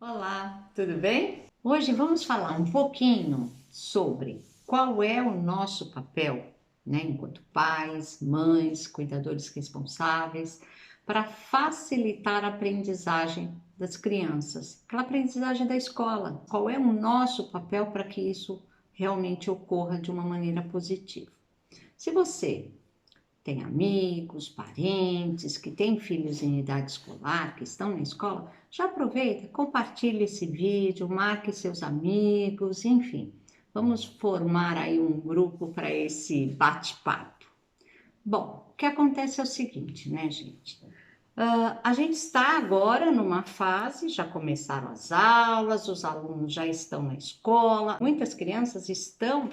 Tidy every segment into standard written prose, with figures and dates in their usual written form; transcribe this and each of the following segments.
Olá, tudo bem? Hoje vamos falar um pouquinho sobre qual é o nosso papel, enquanto pais, mães, cuidadores responsáveis, para facilitar a aprendizagem das crianças, aquela aprendizagem da escola. Qual é o nosso papel para que isso realmente ocorra de uma maneira positiva? Se você tem amigos, parentes que têm filhos em idade escolar, que estão na escola, já aproveita, compartilhe esse vídeo, marque seus amigos, enfim. Vamos formar aí um grupo para esse bate-papo. Bom, o que acontece é o seguinte, né, gente? A gente está agora numa fase, já começaram as aulas, os alunos já estão na escola, muitas crianças estão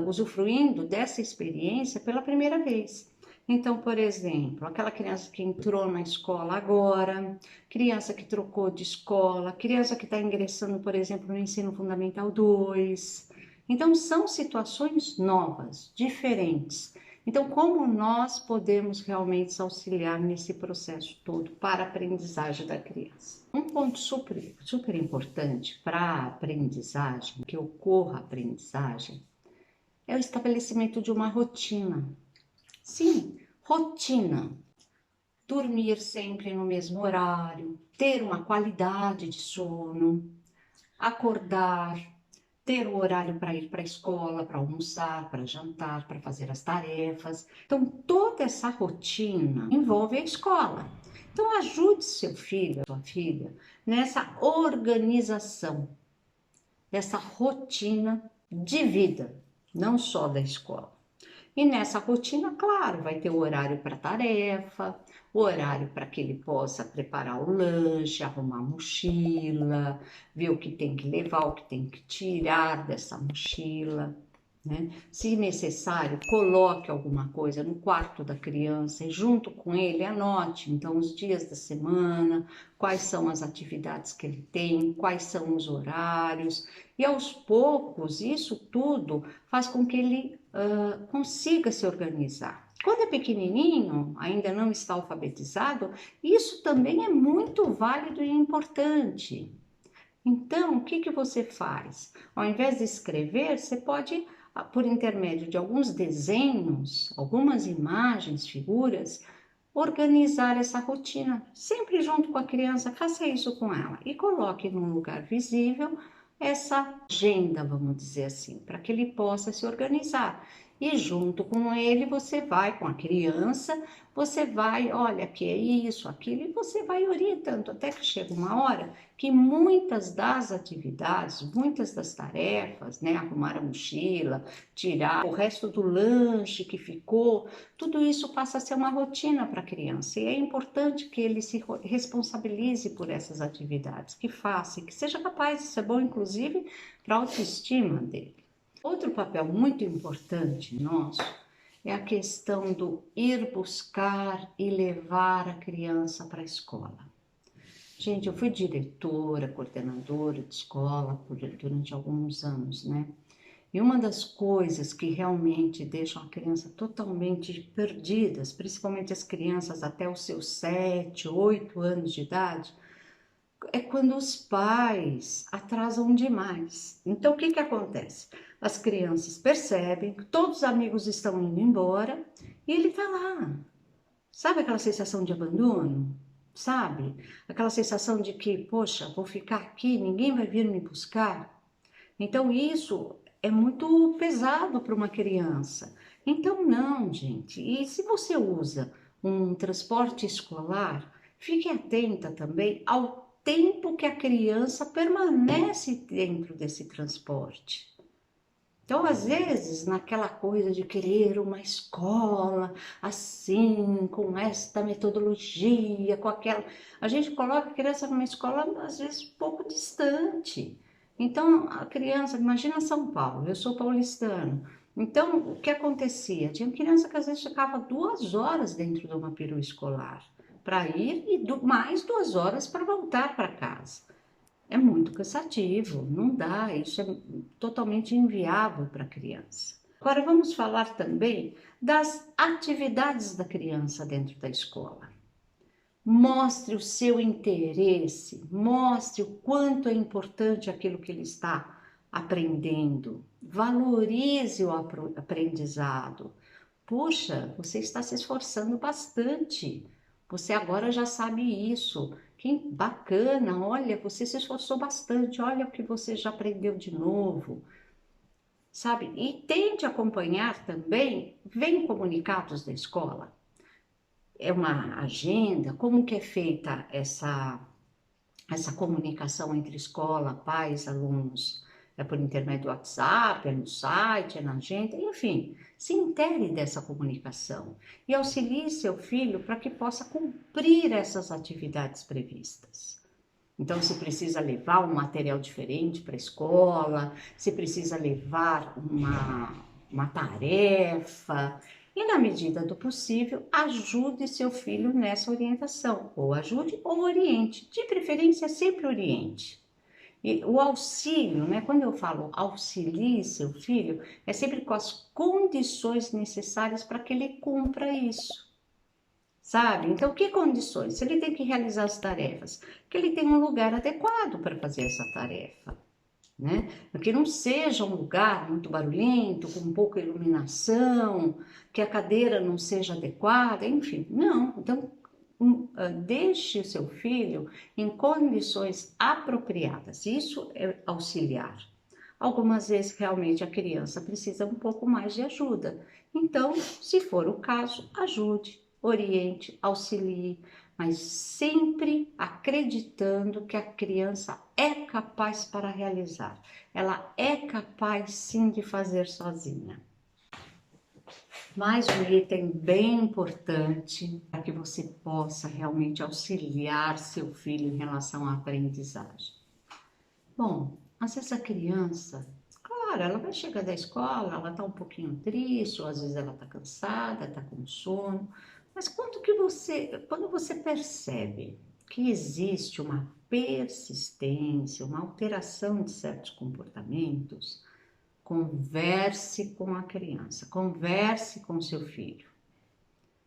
usufruindo dessa experiência pela primeira vez. Então, por exemplo, aquela criança que entrou na escola agora, criança que trocou de escola, criança que está ingressando, por exemplo, no ensino fundamental 2. Então, são situações novas, diferentes. Então, como nós podemos realmente auxiliar nesse processo todo para a aprendizagem da criança? Um ponto super importante para a aprendizagem, que ocorra a aprendizagem, é o estabelecimento de uma rotina. Sim, rotina. Dormir sempre no mesmo horário, ter uma qualidade de sono, acordar, ter o horário para ir para a escola, para almoçar, para jantar, para fazer as tarefas. Então, toda essa rotina envolve a escola. Então, ajude seu filho, sua filha, nessa organização, dessa rotina de vida, não só da escola. E nessa rotina, claro, vai ter o horário para tarefa, o horário para que ele possa preparar o lanche, arrumar a mochila, ver o que tem que levar, o que tem que tirar dessa mochila, né? Se necessário, coloque alguma coisa no quarto da criança e junto com ele anote, então, os dias da semana, quais são as atividades que ele tem, quais são os horários, e aos poucos, isso tudo faz com que ele consiga se organizar. Quando é pequenininho, ainda não está alfabetizado, isso também é muito válido e importante. Então, o que você faz? Ao invés de escrever, você pode, por intermédio de alguns desenhos, algumas imagens, figuras, organizar essa rotina, sempre junto com a criança, faça isso com ela e coloque num lugar visível essa agenda, vamos dizer assim, para que ele possa se organizar. E junto com ele, você vai com a criança, você vai, olha, que é isso, aquilo, e você vai orientando até que chega uma hora que muitas das atividades, muitas das tarefas, arrumar a mochila, tirar o resto do lanche que ficou, tudo isso passa a ser uma rotina para a criança e é importante que ele se responsabilize por essas atividades, que faça, que seja capaz, isso é bom inclusive para a autoestima dele. Outro papel muito importante nosso é a questão do ir buscar e levar a criança para a escola. Gente, eu fui diretora, coordenadora de escola durante alguns anos, né? E uma das coisas que realmente deixam a criança totalmente perdidas, principalmente as crianças até os seus 7, 8 anos de idade, é quando os pais atrasam demais. Então, o que acontece? As crianças percebem que todos os amigos estão indo embora e ele está lá. Sabe aquela sensação de abandono? Sabe? Aquela sensação de que, poxa, vou ficar aqui, ninguém vai vir me buscar. Então, isso é muito pesado para uma criança. Então, não, gente. E se você usa um transporte escolar, fique atenta também ao tempo que a criança permanece dentro desse transporte. Então, às vezes, naquela coisa de querer uma escola assim, com esta metodologia, com aquela, a gente coloca a criança numa escola, às vezes, um pouco distante. Então, a criança, imagina São Paulo, eu sou paulistano. Então, o que acontecia? Tinha criança que às vezes ficava 2 horas dentro de uma perua escolar para ir e mais 2 horas para voltar para casa. É muito cansativo, não dá, isso é totalmente inviável para a criança. Agora vamos falar também das atividades da criança dentro da escola. Mostre o seu interesse, mostre o quanto é importante aquilo que ele está aprendendo. Valorize o aprendizado. Puxa, você está se esforçando bastante. Você agora já sabe isso. Que bacana, olha, você se esforçou bastante, olha o que você já aprendeu de novo, sabe? E tente acompanhar também, vem comunicados da escola. É uma agenda, como que é feita essa comunicação entre escola, pais, alunos? É por intermédio do WhatsApp, é no site, é na agenda, enfim, se intere dessa comunicação e auxilie seu filho para que possa cumprir essas atividades previstas. Então, se precisa levar um material diferente para a escola, se precisa levar uma tarefa, e na medida do possível, ajude seu filho nessa orientação, ou ajude ou oriente, de preferência sempre oriente. E o auxílio, né? Quando eu falo auxilie seu filho, é sempre com as condições necessárias para que ele cumpra isso. Sabe? Então, que condições? Se ele tem que realizar as tarefas, que ele tenha um lugar adequado para fazer essa tarefa, né? Que não seja um lugar muito barulhento, com pouca iluminação, que a cadeira não seja adequada, enfim, não. Então, deixe o seu filho em condições apropriadas. Isso é auxiliar. Algumas vezes realmente a criança precisa um pouco mais de ajuda. Então, se for o caso, ajude, oriente, auxilie, mas sempre acreditando que a criança é capaz para realizar. Ela é capaz sim de fazer sozinha. Mais um item bem importante para que você possa realmente auxiliar seu filho em relação à aprendizagem. Bom, às vezes a criança, claro, ela vai chegar da escola, ela está um pouquinho triste, ou às vezes ela está cansada, está com sono, mas quando você percebe que existe uma persistência, uma alteração de certos comportamentos, converse com a criança, converse com seu filho,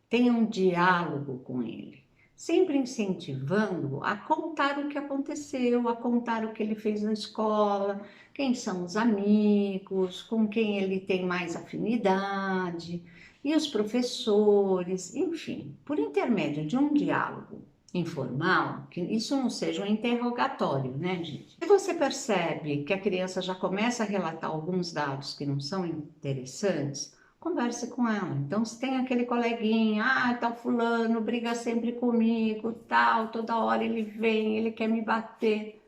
tenha um diálogo com ele, sempre incentivando-o a contar o que aconteceu, a contar o que ele fez na escola, quem são os amigos, com quem ele tem mais afinidade, e os professores, enfim, por intermédio de um diálogo informal, que isso não seja um interrogatório, né, gente? Se você percebe que a criança já começa a relatar alguns dados que não são interessantes, converse com ela. Então, se tem aquele coleguinha, tal fulano briga sempre comigo, tal, toda hora ele vem, ele quer me bater.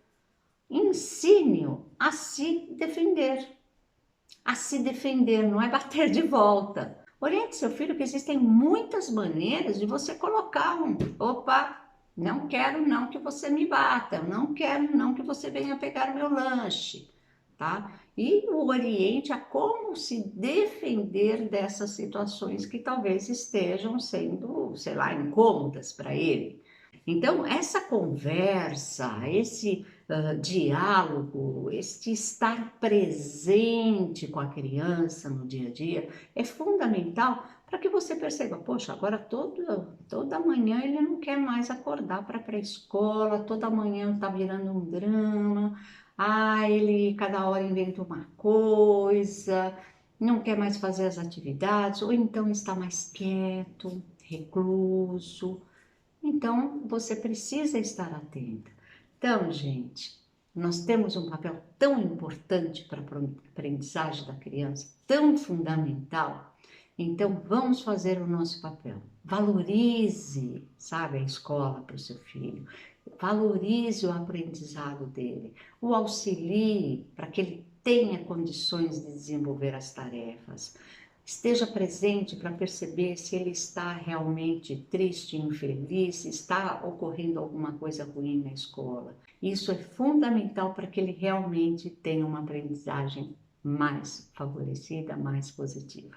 Ensine-o a se defender. A se defender, não é bater de volta. Oriente seu filho que existem muitas maneiras de você colocar opa, não quero não que você me bata, não quero não que você venha pegar meu lanche, tá? E o oriente a como se defender dessas situações que talvez estejam sendo, sei lá, incômodas para ele. Então, essa conversa, esse diálogo, este estar presente com a criança no dia a dia é fundamental para que você perceba, poxa, agora toda manhã ele não quer mais acordar para ir para a escola, toda manhã está virando um drama, ele cada hora inventa uma coisa, não quer mais fazer as atividades, ou então está mais quieto, recluso. Então, você precisa estar atenta. Então, gente, nós temos um papel tão importante para a aprendizagem da criança, tão fundamental. Então, vamos fazer o nosso papel. Valorize, sabe, a escola para o seu filho. Valorize o aprendizado dele. O auxilie para que ele tenha condições de desenvolver as tarefas. Esteja presente para perceber se ele está realmente triste, infeliz, se está ocorrendo alguma coisa ruim na escola. Isso é fundamental para que ele realmente tenha uma aprendizagem mais favorecida, mais positiva.